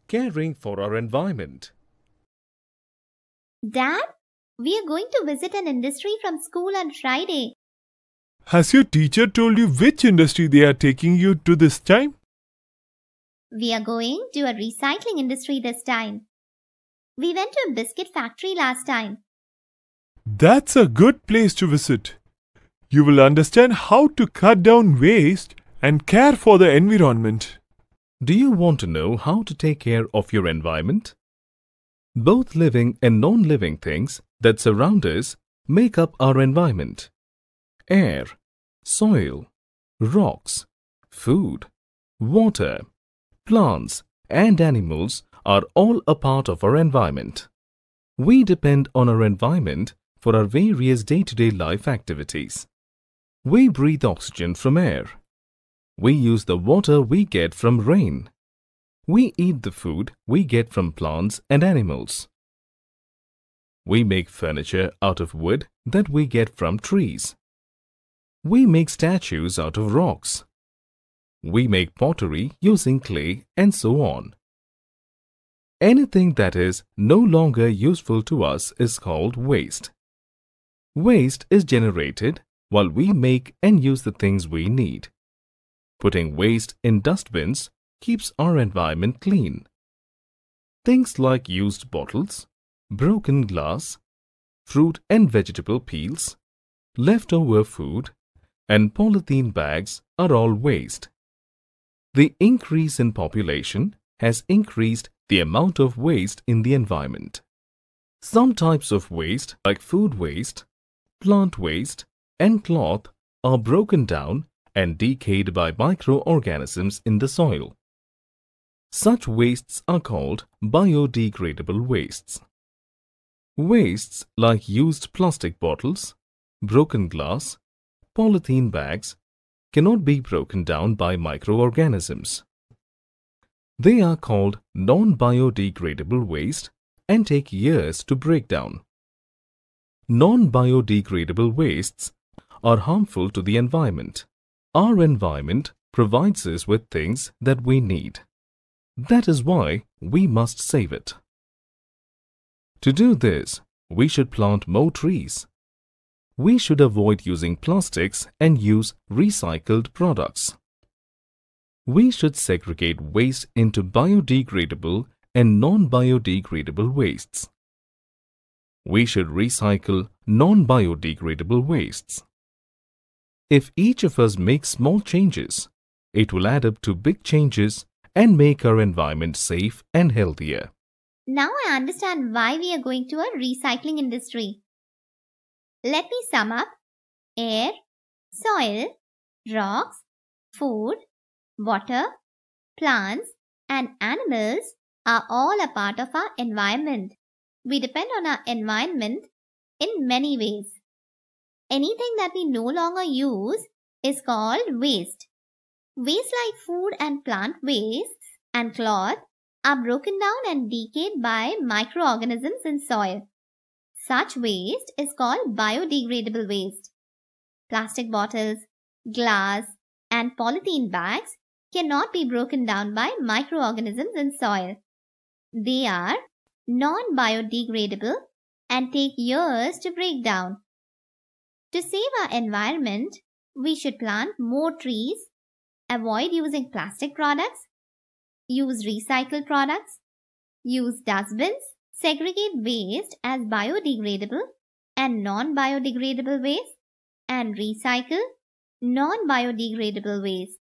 caring for our environment. Dad, we are going to visit an industry from school on Friday. Has your teacher told you which industry they are taking you to this time? We are going to a recycling industry this time. We went to a biscuit factory last time. That's a good place to visit. You will understand how to cut down waste and care for the environment. Do you want to know how to take care of your environment? Both living and non-living things that surround us make up our environment. Air, soil, rocks, food, water, plants and animals are all a part of our environment. We depend on our environment for our various day-to-day life activities. We breathe oxygen from air. We use the water we get from rain. We eat the food we get from plants and animals. We make furniture out of wood that we get from trees. We make statues out of rocks. We make pottery using clay and so on. Anything that is no longer useful to us is called waste. Waste is generated while we make and use the things we need. Putting waste in dustbins keeps our environment clean. Things like used bottles, broken glass, fruit and vegetable peels, leftover food, and polythene bags are all waste. The increase in population has increased the amount of waste in the environment. Some types of waste, like food waste, plant waste, and cloth, are broken down and decayed by microorganisms in the soil. Such wastes are called biodegradable wastes. Wastes like used plastic bottles, broken glass, polythene bags cannot be broken down by microorganisms. They are called non-biodegradable waste and take years to break down. Non-biodegradable wastes are harmful to the environment. Our environment provides us with things that we need. That is why we must save it. To do this, we should plant more trees. We should avoid using plastics and use recycled products. We should segregate waste into biodegradable and non-biodegradable wastes. We should recycle non-biodegradable wastes. If each of us makes small changes, it will add up to big changes and make our environment safe and healthier. Now I understand why we are going to a recycling industry. Let me sum up. Air, soil, rocks, food, water, plants, and animals are all a part of our environment. We depend on our environment in many ways. Anything that we no longer use is called waste. Waste like food and plant waste and cloth are broken down and decayed by microorganisms in soil. Such waste is called biodegradable waste. Plastic bottles, glass, and polythene bags cannot be broken down by microorganisms in soil. They are non-biodegradable and take years to break down. To save our environment, we should plant more trees, avoid using plastic products, use recycled products, use dustbins, segregate waste as biodegradable and non-biodegradable waste, and recycle non-biodegradable waste.